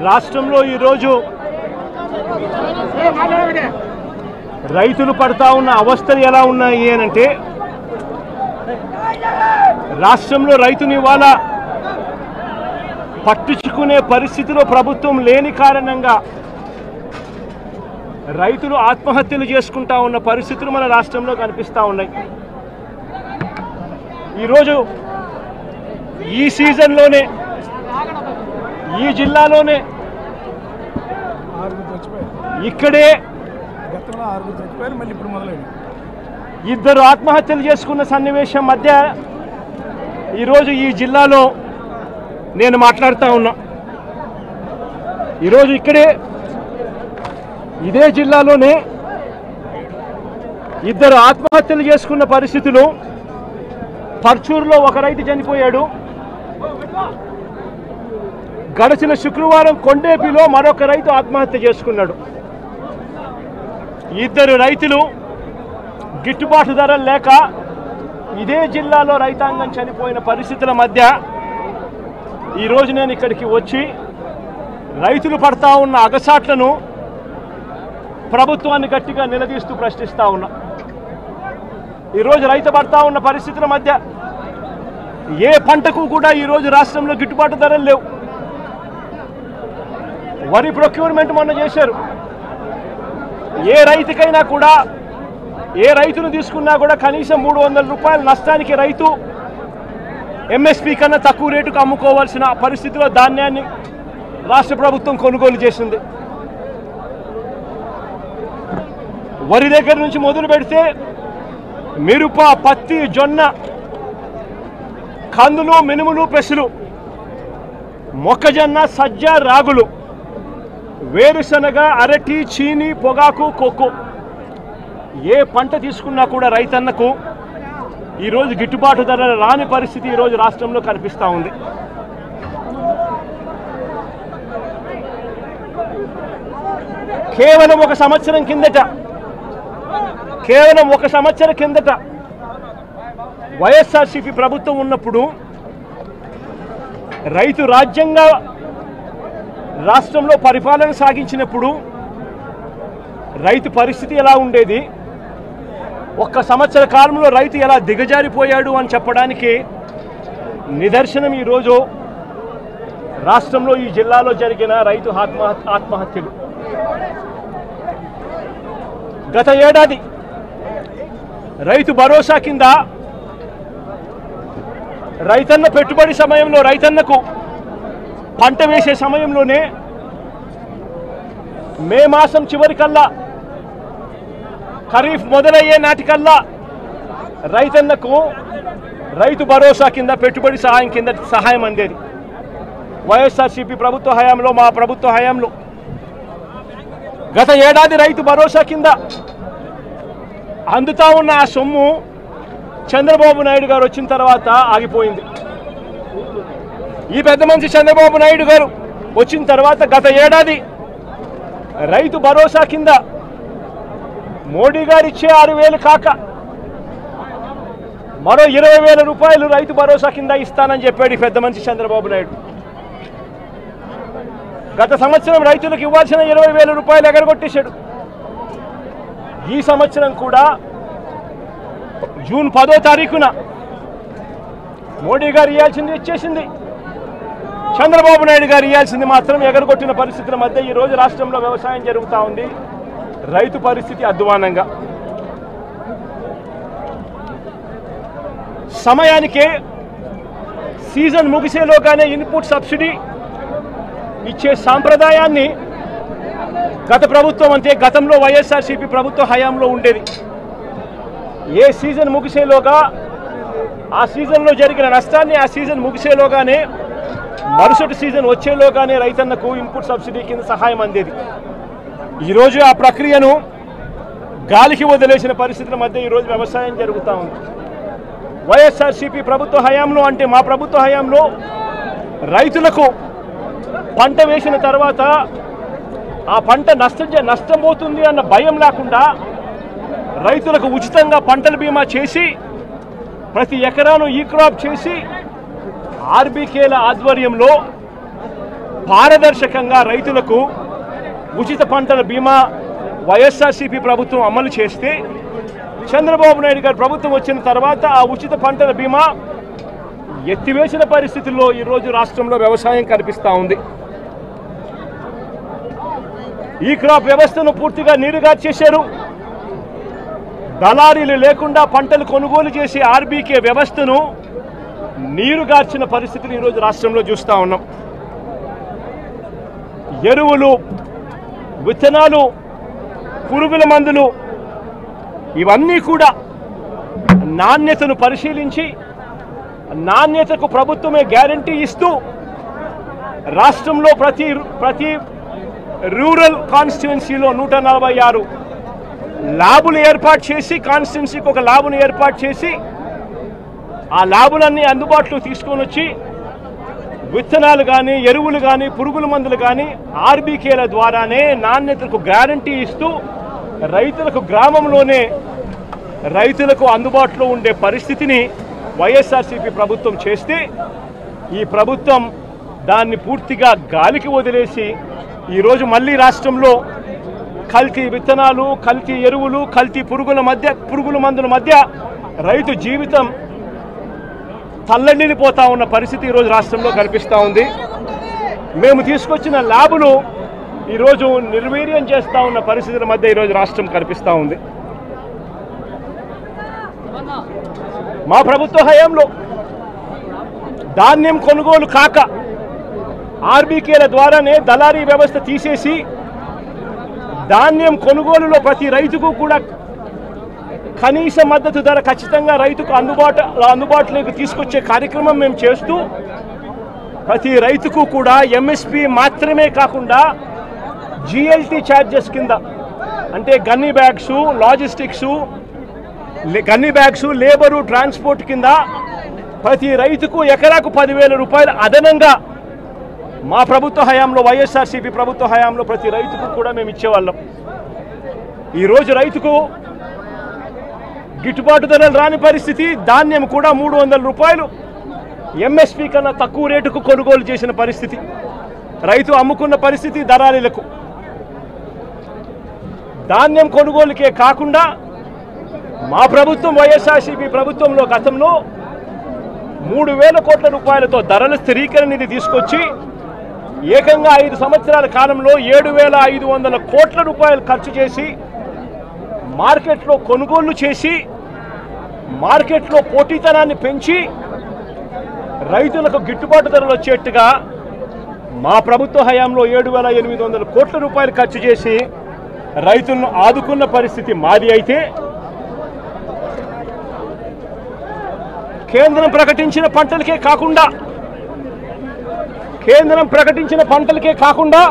రాష్ట్రంలో ఈరోజు రైతులు పడతా ఉన్న అవస్థలు ఎలా ఉన్నాయి అంటే, రాష్ట్రంలో రైతుని ఇవాళ పట్టించుకునే పరిస్థితిలో ప్రభుత్వం లేని కారణంగా రైతులు ఆత్మహత్యలు చేసుకుంటా ఉన్న పరిస్థితులు మన రాష్ట్రంలో కనిపిస్తూ ఉన్నాయి. ఈరోజు ఈ సీజన్లోనే ఈ జిల్లాలోనే ఇక్కడే ఇద్దరు ఆత్మహత్యలు చేసుకున్న సన్నివేశం మధ్య ఈరోజు ఈ జిల్లాలో నేను మాట్లాడుతూ ఉన్నా. ఈరోజు ఇక్కడే ఇదే జిల్లాలోనే ఇద్దరు ఆత్మహత్యలు చేసుకున్న పరిస్థితులు. పర్చూరులో ఒక రైతు చనిపోయాడు. గడిచిన శుక్రవారం కొండేపిలో మరొక రైతు ఆత్మహత్య చేసుకున్నాడు. ఇద్దరు రైతులు గిట్టుబాటు ధరలు లేక ఇదే జిల్లాలో రైతాంగం చనిపోయిన పరిస్థితుల మధ్య ఈరోజు నేను ఇక్కడికి వచ్చి రైతులు పడతా ఉన్న అగసాట్లను ప్రభుత్వాన్ని గట్టిగా నిలదీస్తూ ప్రశ్నిస్తూ ఉన్నా. ఈరోజు రైతు పడతా ఉన్న పరిస్థితుల మధ్య ఏ పంటకు కూడా ఈరోజు రాష్ట్రంలో గిట్టుబాటు ధరలు లేవు. వరి ప్రొక్యూర్మెంట్ మొన్న చేశారు. ఏ రైతుకైనా కూడా, ఏ రైతును తీసుకున్నా కూడా కనీసం 300 రూపాయల నష్టానికి రైతు ఎంఎస్పీ కన్నా తక్కువ రేటుకు అమ్ముకోవాల్సిన పరిస్థితిలో ధాన్యాన్ని రాష్ట్ర ప్రభుత్వం కొనుగోలు చేసింది. వరి దగ్గర నుంచి మొదలు పెడితే మిరప, పత్తి, జొన్న, కందులు, మినుములు, పెసలు, మొక్కజొన్న, సజ్జ, రాగులు, వేరుశనగ, అరటి, చీని, పొగాకు, కోకో, ఏ పంట తీసుకున్నా కూడా రైతన్నకు ఈరోజు గిట్టుబాటు ధర రాని పరిస్థితి ఈరోజు రాష్ట్రంలో కనిపిస్తూ ఉంది. కేవలం ఒక సంవత్సరం కిందట వైఎస్ఆర్సీపీ ప్రభుత్వం ఉన్నప్పుడు రైతు రాజ్యంగా రాష్ట్రంలో పరిపాలన సాగించినప్పుడు రైతు పరిస్థితి ఎలా ఉండేది, ఒక్క సంవత్సర కాలంలో రైతు ఎలా దిగజారిపోయాడు అని చెప్పడానికి నిదర్శనం ఈరోజు రాష్ట్రంలో ఈ జిల్లాలో జరిగిన రైతు ఆత్మహత్యలు. గత ఏడాది రైతు భరోసా కింద రైతన్న పెట్టుబడి సమయంలో, రైతన్నకు పంట వేసే సమయంలోనే మే మాసం చివరికల్లా, ఖరీఫ్ మొదలయ్యే నాటికల్లా రైతన్నకు రైతు భరోసా కింద పెట్టుబడి సహాయం కింద సహాయం అందేది. వైఎస్ఆర్సీపీ ప్రభుత్వ హయాంలో, మా ప్రభుత్వ హయాంలో గత ఏడాది రైతు భరోసా కింద అందుతా ఉన్న ఆ సొమ్ము చంద్రబాబు నాయుడు గారు వచ్చిన తర్వాత ఆగిపోయింది. ఈ పెద్ద మనిషి చంద్రబాబు నాయుడు గారు వచ్చిన తర్వాత గత ఏడాది రైతు భరోసా కింద మోడీ గారు ఇచ్చే 6,000 కాక మరో 20,000 రూపాయలు రైతు భరోసా కింద ఇస్తానని చెప్పాడు ఈ పెద్ద మనిషి చంద్రబాబు నాయుడు. గత సంవత్సరం రైతులకు ఇవ్వాల్సిన 20,000 రూపాయలు ఎగరగొట్టేశాడు. ఈ సంవత్సరం కూడా జూన్ 10వ తారీఖున మోడీ గారు ఇవ్వాల్సింది ఇచ్చేసింది, చంద్రబాబు నాయుడు గారు ఇవ్వాల్సింది మాత్రం ఎగరగొట్టిన పరిస్థితుల మధ్య ఈరోజు రాష్ట్రంలో వ్యవసాయం జరుగుతూ ఉంది. రైతు పరిస్థితి అధ్వానంగా. సమయానికే సీజన్ ముగిసేలోగానే ఇన్పుట్ సబ్సిడీ ఇచ్చే సాంప్రదాయాన్ని గత ప్రభుత్వం, అంటే గతంలో వైఎస్ఆర్సీపీ ప్రభుత్వ హయాంలో ఉండేది. ఏ సీజన్ ముగిసేలోగా ఆ సీజన్లో జరిగిన నష్టాన్ని ఆ సీజన్ ముగిసేలోగానే మరుసటి సీజన్ వచ్చేలోగానే రైతన్నకు ఇన్పుట్ సబ్సిడీ కింద సహాయం అందేది. ఈరోజు ఆ ప్రక్రియను గాలికి వదిలేసిన పరిస్థితుల మధ్య ఈరోజు వ్యవసాయం జరుగుతూ ఉంది. వైఎస్ఆర్సీపీ ప్రభుత్వ హయాంలో, అంటే మా ప్రభుత్వ హయాంలో రైతులకు పంట వేసిన తర్వాత ఆ పంట నష్టం పోతుంది అన్న భయం లేకుండా రైతులకు ఉచితంగా పంటల బీమా చేసి ప్రతి ఎకరాను ఈ క్రాప్ చేసి ఆర్బీకేల ఆధ్వర్యంలో పారదర్శకంగా రైతులకు ఉచిత పంటల బీమా వైఎస్ఆర్సీపీ ప్రభుత్వం అమలు చేస్తే చంద్రబాబు నాయుడు గారి ప్రభుత్వం వచ్చిన తర్వాత ఆ ఉచిత పంటల బీమా ఎత్తివేసిన పరిస్థితుల్లో ఈరోజు రాష్ట్రంలో వ్యవసాయం కనిపిస్తూ ఉంది. ఈ క్రాప్ వ్యవస్థను పూర్తిగా నీరుగా చేశారు. దళారీలు లేకుండా పంటలు కొనుగోలు చేసే ఆర్బీకే వ్యవస్థను నీరుగార్చిన పరిస్థితులు ఈరోజు రాష్ట్రంలో చూస్తూ ఉన్నాం. ఎరువులు, విత్తనాలు, పురుగుల మందులు ఇవన్నీ కూడా నాణ్యతను పరిశీలించి నాణ్యతకు ప్రభుత్వమే గ్యారంటీ ఇస్తూ రాష్ట్రంలో ప్రతి రూరల్ కాన్స్టిట్యుయెన్సీలో 146 ల్యాబులు ఏర్పాటు చేసి కాన్స్టిట్యుయెన్సీకి ఒక ల్యాబును ఏర్పాటు చేసి ఆ ల్యాబులన్నీ అందుబాటులో తీసుకొని వచ్చి విత్తనాలు కానీ, ఎరువులు కానీ, పురుగుల మందులు కానీ ఆర్బీకేల ద్వారానే నాణ్యతకు గ్యారంటీ ఇస్తూ రైతులకు గ్రామంలోనే రైతులకు అందుబాటులో ఉండే పరిస్థితిని వైఎస్ఆర్సీపీ ప్రభుత్వం చేస్తే ఈ ప్రభుత్వం దాన్ని పూర్తిగా గాలికి వదిలేసి ఈరోజు మళ్ళీ రాష్ట్రంలో కల్తీ విత్తనాలు, కల్తీ ఎరువులు, కల్తీ పురుగుల మందుల మధ్య రైతు జీవితం తల్లడిల్లిపోతా ఉన్న పరిస్థితి ఈరోజు రాష్ట్రంలో కనిపిస్తూ ఉంది. మేము తీసుకొచ్చిన ల్యాబులు ఈరోజు నిర్వీర్యం చేస్తూ ఉన్న పరిస్థితుల మధ్య ఈరోజు రాష్ట్రం కనిపిస్తూ ఉంది. మా ప్రభుత్వ హయాంలో ధాన్యం కొనుగోలు కాక ఆర్బీకేల ద్వారానే దళారీ వ్యవస్థ తీసేసి ధాన్యం కొనుగోలులో ప్రతి రైతుకు కూడా కనీస మద్దతు ధర ఖచ్చితంగా రైతుకు అందుబాటులోకి తీసుకొచ్చే కార్యక్రమం మేము చేస్తూ ప్రతి రైతుకు కూడా ఎంఎస్పీ మాత్రమే కాకుండా జిఎల్టీ ఛార్జెస్ కింద అంటే gunny bags, logistics, gunny bags, labour, transport కింద ప్రతి రైతుకు ఎకరాకు 10,000 రూపాయలు అదనంగా మా ప్రభుత్వ హయాంలో వైఎస్ఆర్సీపీ ప్రభుత్వ హయాంలో ప్రతి రైతుకు కూడా మేము ఇచ్చేవాళ్ళం. ఈరోజు రైతుకు గిట్టుబాటు ధరలు రాని పరిస్థితి. ధాన్యం కూడా 300 రూపాయలు ఎంఎస్పీ కన్నా తక్కువ రేటుకు కొనుగోలు చేసిన పరిస్థితి. రైతు అమ్ముకున్న పరిస్థితి దళారీలకు. ధాన్యం కొనుగోలుకే కాకుండా మా ప్రభుత్వం వైఎస్ఆర్సీపీ ప్రభుత్వంలో గతంలో 3,000 కోట్ల రూపాయలతో ధరల స్థిరీకరణ నిధి తీసుకొచ్చి ఏకంగా 5 సంవత్సరాల కాలంలో 7,500 కోట్ల రూపాయలు ఖర్చు చేసి మార్కెట్లో కొనుగోళ్లు చేసి మార్కెట్లో పోటీతనాన్ని పెంచి రైతులకు గిట్టుబాటు ధరలు వచ్చేట్టుగా మా ప్రభుత్వ హయాంలో 7,800 కోట్ల రూపాయలు ఖర్చు చేసి రైతులను ఆదుకున్న పరిస్థితి మాది. అయితే కేంద్రం ప్రకటించిన పంటలకే కాకుండా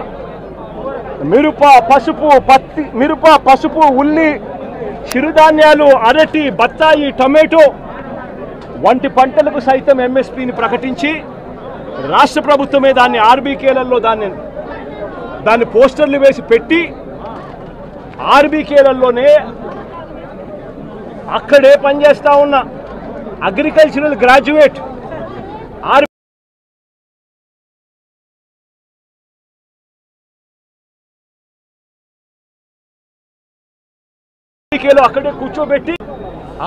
మిరప, పసుపు, ఉల్లి, చిరుధాన్యాలు, అరటి, బత్తాయి, టొమాటో వంటి పంటలకు సైతం ఎంఎస్పీని ప్రకటించి రాష్ట్ర ప్రభుత్వమే దాన్ని ఆర్బీకేలలో దాన్ని పోస్టర్లు వేసి పెట్టి ఆర్బీకేలలోనే అక్కడే పనిచేస్తా ఉన్న అగ్రికల్చరల్ గ్రాడ్యుయేట్ అక్కడే కూర్చోబెట్టి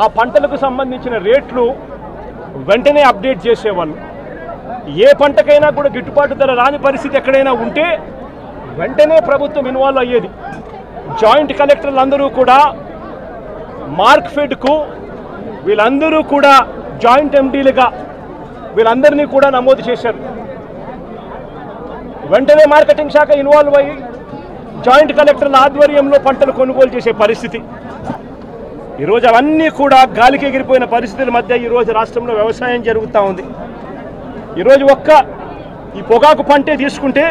ఆ పంటలకు సంబంధించిన రేట్లు వెంటనే అప్డేట్ చేసేవాళ్ళు. ఏ పంటకైనా కూడా గిట్టుబాటు ధర రాని పరిస్థితి ఎక్కడైనా ఉంటే వెంటనే ప్రభుత్వం ఇన్వాల్వ్ అయ్యేది. జాయింట్ కలెక్టర్లు అందరూ కూడా మార్క్ఫెడ్కు వీళ్ళందరూ కూడా జాయింట్ ఎండీలుగా వీళ్ళందరినీ కూడా నమోదు చేశారు. వెంటనే మార్కెటింగ్ శాఖ ఇన్వాల్వ్ అయ్యి జాయింట్ కలెక్టర్ల ఆధ్వర్యంలో పంటలు కొనుగోలు చేసే పరిస్థితి. ఈరోజు అవన్నీ కూడా గాలికి ఎగిరిపోయిన పరిస్థితుల మధ్య ఈరోజు రాష్ట్రంలో వ్యవసాయం జరుగుతూ ఉంది. ఈరోజు ఈ పొగాకు పంటే తీసుకుంటే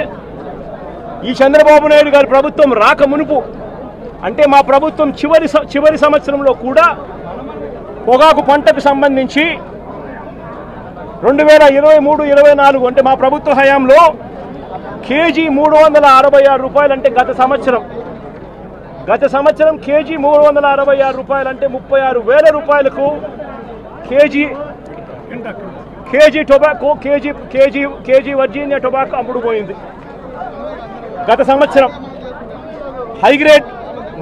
ఈ చంద్రబాబు నాయుడు గారి ప్రభుత్వం రాక మునుపు అంటే మా ప్రభుత్వం చివరి సంవత్సరంలో కూడా పొగాకు పంటకు సంబంధించి 2023-24 అంటే మా ప్రభుత్వ హయాంలో కేజీ 366 రూపాయలు అంటే గత సంవత్సరం కేజీ 366 రూపాయలు అంటే 36,000 రూపాయలకు KG KG tobacco KG Virginia tobacco అమ్ముడుపోయింది. గత సంవత్సరం హైగ్రేడ్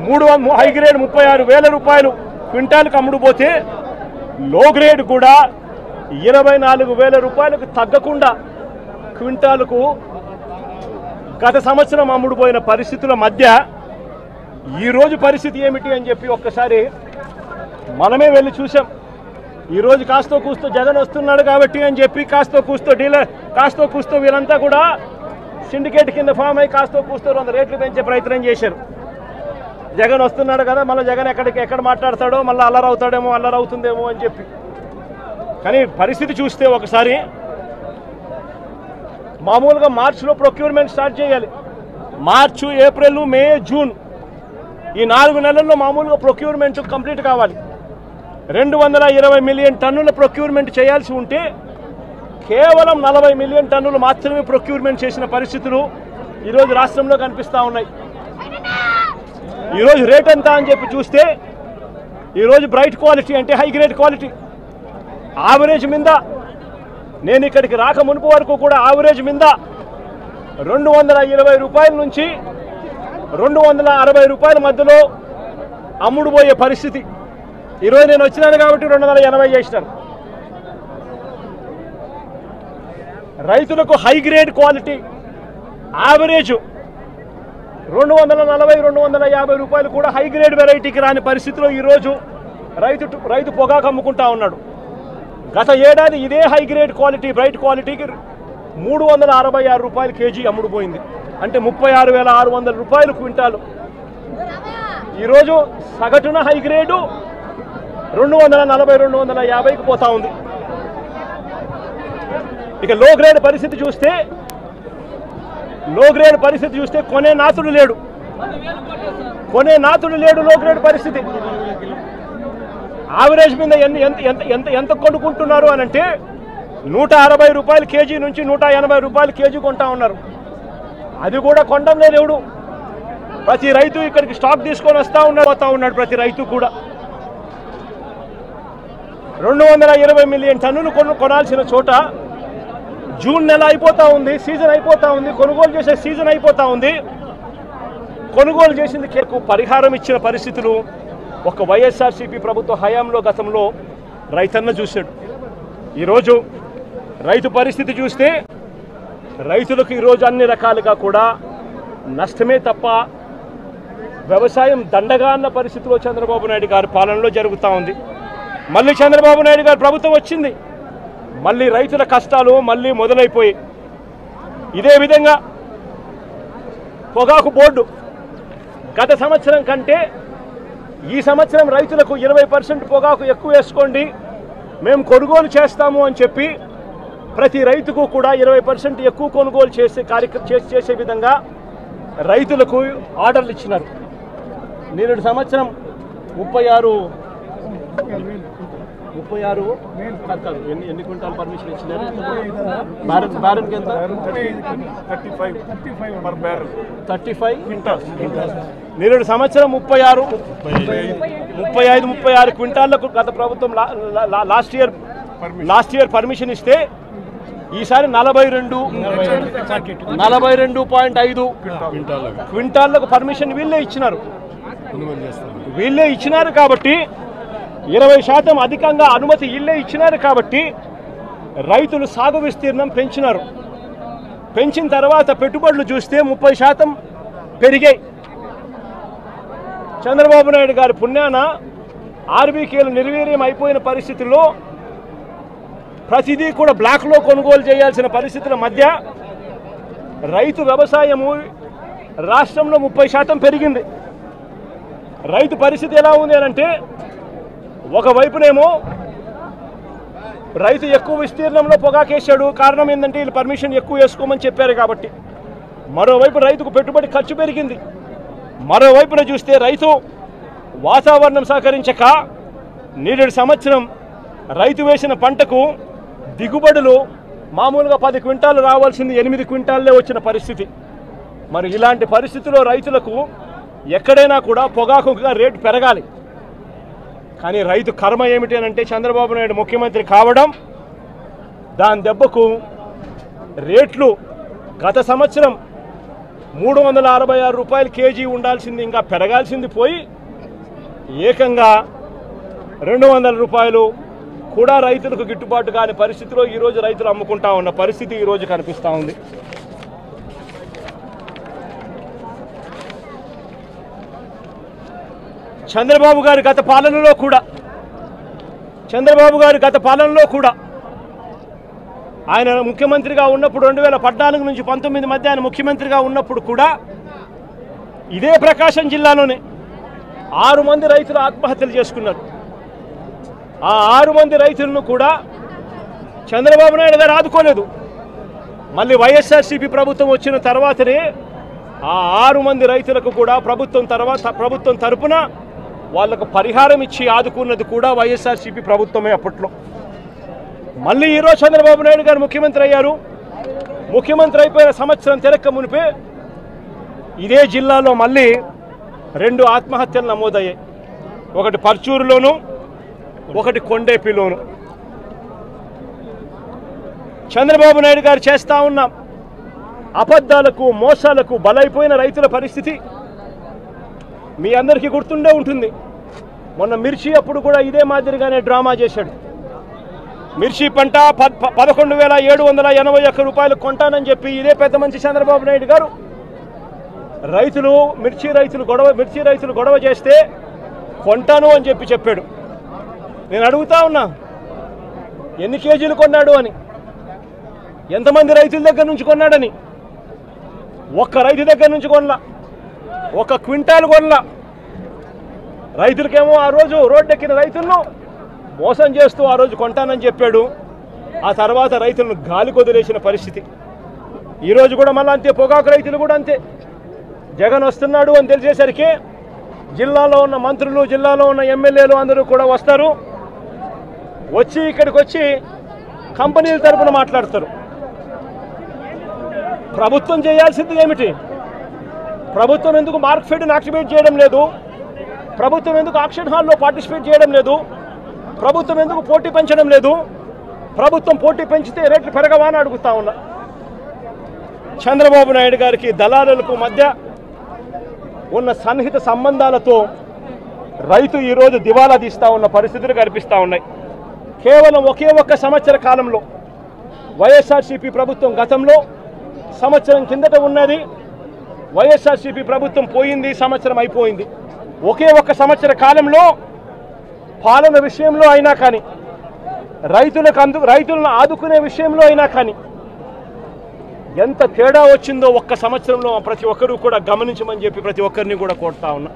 36,000 రూపాయలు క్వింటాల్కి అమ్ముడుపోతే లో గ్రేడ్ కూడా 24,000 రూపాయలకు తగ్గకుండా క్వింటాలకు గత సంవత్సరం అమ్ముడుపోయిన పరిస్థితుల మధ్య ఈరోజు పరిస్థితి ఏమిటి అని చెప్పి ఒక్కసారి మనమే వెళ్ళి చూసాం. ఈరోజు కాస్తో కూస్తో జగన్ వస్తున్నాడు కాబట్టి అని చెప్పి కాస్తో కూస్తో వీళ్ళంతా కూడా సిండికేట్ కింద ఫామ్ అయ్యి కాస్తో కూస్తో 100 రేట్లు పెంచే ప్రయత్నం చేశారు. జగన్ వస్తున్నాడు కదా, మళ్ళీ జగన్ ఎక్కడ మాట్లాడతాడో, మళ్ళీ అల్లరవుతాడేమో, అల్లరవుతుందేమో అని చెప్పి. కానీ పరిస్థితి చూస్తే ఒకసారి మామూలుగా మార్చిలో ప్రొక్యూర్మెంట్ స్టార్ట్ చేయాలి. మార్చు, ఏప్రిల్, మే, జూన్ ఈ 4 నెలల్లో మామూలుగా ప్రొక్యూర్మెంట్ కంప్లీట్ కావాలి. 220 మిలియన్ టన్నుల ప్రొక్యూర్మెంట్ చేయాల్సి ఉంటే కేవలం 40 మిలియన్ టన్నులు మాత్రమే ప్రొక్యూర్మెంట్ చేసిన పరిస్థితులు ఈరోజు రాష్ట్రంలో కనిపిస్తూ ఉన్నాయి. ఈరోజు రేట్ ఎంత అని చెప్పి చూస్తే ఈరోజు బ్రైట్ క్వాలిటీ అంటే హై గ్రేడ్ క్వాలిటీ యావరేజ్ మీద, నేను ఇక్కడికి రాక మునుపు వరకు కూడా యావరేజ్ మీద 220 రూపాయల నుంచి 260 రూపాయల మధ్యలో అమ్ముడుపోయే పరిస్థితి. ఈరోజు నేను వచ్చినాను కాబట్టి 280 చేసినాను. రైతులకు హై గ్రేడ్ క్వాలిటీ యావరేజ్ 240-250 రూపాయలు కూడా హై గ్రేడ్ వెరైటీకి రాని పరిస్థితిలో ఈరోజు రైతు పొగాకు అమ్ముకుంటా ఉన్నాడు. గత ఏడాది ఇదే హై గ్రేడ్ క్వాలిటీ బ్రైట్ క్వాలిటీకి 366 రూపాయలు కేజీ అమ్ముడుపోయింది. అంటే 36,600 రూపాయలు క్వింటాలు. ఈరోజు సగటున హై గ్రేడు 240-250కి పోతా ఉంది. ఇక లో గ్రేడ్ పరిస్థితి చూస్తే కొనే నాతుడు లేడు. లో గ్రేడ్ పరిస్థితి. యావరేజ్ మీద ఎంత కొనుక్కుంటున్నారు అని అంటే 160 రూపాయలు కేజీ నుంచి 180 రూపాయలు కేజీ కొంటా ఉన్నారు. అది కూడా కొనడం లేదు ఎవడు. ప్రతి రైతు ఇక్కడికి స్టాక్ తీసుకొని పోతా ఉన్నాడు. ప్రతి రైతు కూడా 220 మిలియన్ టన్నులు కొనాల్సిన చోట జూన్ నెల అయిపోతా ఉంది, సీజన్ అయిపోతా ఉంది, కొనుగోలు చేసే సీజన్ అయిపోతా ఉంది. కొనుగోలు చేసింది పరిహారం ఇచ్చిన పరిస్థితులు ఒక వైఎస్ఆర్సీపీ ప్రభుత్వ హయాంలో గతంలో రైతన్న చూశాడు. ఈరోజు రైతు పరిస్థితి చూస్తే రైతులకు ఈరోజు అన్ని రకాలుగా కూడా నష్టమే తప్ప వ్యవసాయం దండగా అన్న పరిస్థితిలో చంద్రబాబు నాయుడు గారి పాలనలో జరుగుతూ ఉంది. మళ్ళీ చంద్రబాబు నాయుడు గారి ప్రభుత్వం వచ్చింది, మళ్ళీ రైతుల కష్టాలు మళ్ళీ మొదలైపోయి. ఇదే విధంగా పొగాకు బోర్డు గత సంవత్సరం కంటే ఈ సంవత్సరం రైతులకు 20% పొగాకు ఎక్కువ వేసుకోండి, మేము కొనుగోలు చేస్తాము అని చెప్పి ప్రతి రైతుకు కూడా 20% ఎక్కువ కొనుగోలు చేసే విధంగా రైతులకు ఆర్డర్లు ఇచ్చినారు. నేడు సంవత్సరం 36 ఎన్ని క్వింటాల్ పర్మిషన్ ఇచ్చినారు? బ్యారన్కి ఎంత? 35 క్వింటాల్స్. నేడు సంవత్సరం 35 క్వింటాళ్లకు గత ప్రభుత్వం లాస్ట్ ఇయర్ పర్మిషన్ ఇస్తే ఈసారి 42.5 క్వింటాళ్లకు పర్మిషన్ వీళ్ళే ఇచ్చినారు. కాబట్టి 20% అధికంగా అనుమతి వీళ్ళే ఇచ్చినారు. కాబట్టి రైతులు సాగు విస్తీర్ణం పెంచినారు. పెంచిన తర్వాత పెట్టుబడులు చూస్తే 30% పెరిగాయి. చంద్రబాబు నాయుడు గారి పుణ్యాన ఆర్బీకేలు నిర్వీర్యం అయిపోయిన పరిస్థితుల్లో ప్రతిదీ కూడా బ్లాక్లో కొనుగోలు చేయాల్సిన పరిస్థితుల మధ్య రైతు వ్యవసాయము రాష్ట్రంలో 30% పెరిగింది. రైతు పరిస్థితి ఎలా ఉంది అంటే ఒకవైపునేమో రైతు ఎక్కువ విస్తీర్ణంలో పొగాకేశాడు. కారణం ఏంటంటే వీళ్ళు పర్మిషన్ ఎక్కువ వేసుకోమని చెప్పారు కాబట్టి. మరోవైపు రైతుకు పెట్టుబడి ఖర్చు పెరిగింది. మరోవైపున చూస్తే రైతు వాతావరణం సహకరించక నేడు సంవత్సరం రైతు వేసిన పంటకు దిగుబడులు మామూలుగా 10 క్వింటాలు రావాల్సింది 8 క్వింటాల్లే వచ్చిన పరిస్థితి. మరి ఇలాంటి పరిస్థితుల్లో రైతులకు ఎక్కడైనా కూడా పొగాకు రేటు పెరగాలి. కానీ రైతు కర్మ ఏమిటి అని అంటే చంద్రబాబు నాయుడు ముఖ్యమంత్రి కావడం, దాని దెబ్బకు రేట్లు గత సంవత్సరం 366 రూపాయలు కేజీ ఉండాల్సింది ఇంకా పెరగాల్సింది పోయి ఏకంగా 200 రూపాయలు కూడా రైతులకు గిట్టుబాటు కాని పరిస్థితిలో ఈరోజు రైతులు అమ్ముకుంటా ఉన్న పరిస్థితి ఈరోజు కనిపిస్తూ ఉంది. చంద్రబాబు గారి గత పాలనలో కూడా ఆయన ముఖ్యమంత్రిగా ఉన్నప్పుడు 2014 నుంచి 19 మధ్య ఆయన ముఖ్యమంత్రిగా ఉన్నప్పుడు కూడా ఇదే ప్రకాశం జిల్లాలోనే 6 మంది రైతులు ఆత్మహత్యలు చేసుకున్నారు. ఆ 6 మంది రైతులను కూడా చంద్రబాబు నాయుడు గారు ఆదుకోలేదు. మళ్ళీ వైఎస్ఆర్సీపీ ప్రభుత్వం వచ్చిన తర్వాతనే ఆ 6 మంది రైతులకు కూడా ప్రభుత్వం తరపున వాళ్లకు పరిహారం ఇచ్చి ఆదుకున్నది కూడా వైఎస్ఆర్సీపీ ప్రభుత్వమే అప్పట్లో. మళ్ళీ ఈరోజు చంద్రబాబు నాయుడు గారు ముఖ్యమంత్రి అయ్యారు. ముఖ్యమంత్రి అయిపోయిన సంవత్సరం తిరక్క మునిపే ఇదే జిల్లాలో మళ్ళీ 2 ఆత్మహత్యలు నమోదయ్యాయి. ఒకటి పర్చూరులోను, ఒకటి కొండేపిలోను. చంద్రబాబు నాయుడు గారు చేస్తా ఉన్న అబద్ధాలకు మోసాలకు బలైపోయిన రైతుల పరిస్థితి మీ అందరికీ గుర్తుండే ఉంటుంది. మొన్న మిర్చి అప్పుడు కూడా ఇదే మాదిరిగానే డ్రామా చేశాడు. మిర్చి పంట 11,781 రూపాయలు కొంటానని చెప్పి ఇదే పెద్ద మంచి చంద్రబాబు నాయుడు గారు మిర్చి రైతులు గొడవ చేస్తే కొంటాను అని చెప్పాడు. నేను అడుగుతా ఉన్నా, ఎన్ని కేజీలు కొన్నాడు అని, ఎంతమంది రైతుల దగ్గర నుంచి కొన్నాడని. ఒక్క రైతు దగ్గర నుంచి కొనలా, 1 క్వింటాల్ కొనలా. రైతులకేమో ఆ రోజు రోడ్డెక్కిన రైతులను మోసం చేస్తూ ఆ రోజు కొంటానని చెప్పాడు. ఆ తర్వాత రైతులను గాలి కొదిలేసిన పరిస్థితి. ఈరోజు కూడా మళ్ళీ అంతే. పొగాకు రైతులు కూడా అంతే. జగన్ వస్తున్నాడు అని తెలిసేసరికి జిల్లాలో ఉన్న మంత్రులు, జిల్లాలో ఉన్న ఎమ్మెల్యేలు అందరూ కూడా వస్తారు. వచ్చి ఇక్కడికి వచ్చి కంపెనీల తరపున మాట్లాడతారు. ప్రభుత్వం చేయాల్సింది ఏమిటి? ప్రభుత్వం ఎందుకు మార్కెట్ని యాక్టివేట్ చేయడం లేదు? ప్రభుత్వం ఎందుకు ఆక్షన్ హాల్లో పార్టిసిపేట్ చేయడం లేదు? ప్రభుత్వం ఎందుకు పోటీ పెంచడం లేదు? ప్రభుత్వం పోటీ పెంచితే రేట్లు పెరగవా అని అడుగుతా ఉన్నా. చంద్రబాబు నాయుడు గారికి దళారులకు మధ్య ఉన్న సన్నిహిత సంబంధాలతో రైతు ఈరోజు దివాలా తీస్తూ ఉన్న పరిస్థితులు కనిపిస్తూ ఉన్నాయి. కేవలం ఒకే ఒక్క సంవత్సర కాలంలో వైఎస్ఆర్సీపీ ప్రభుత్వం గతంలో సంవత్సరం కిందట ఉన్నది, వైఎస్ఆర్సీపీ ప్రభుత్వం పోయింది, సంవత్సరం అయిపోయింది. ఒకే ఒక్క సంవత్సర కాలంలో పాలన విషయంలో అయినా కానీ, రైతులను ఆదుకునే విషయంలో అయినా కానీ ఎంత తేడా వచ్చిందో ఒక్క సంవత్సరంలో ప్రతి ఒక్కరూ కూడా గమనించమని చెప్పి ప్రతి ఒక్కరిని కూడా కోరుతా ఉన్నా.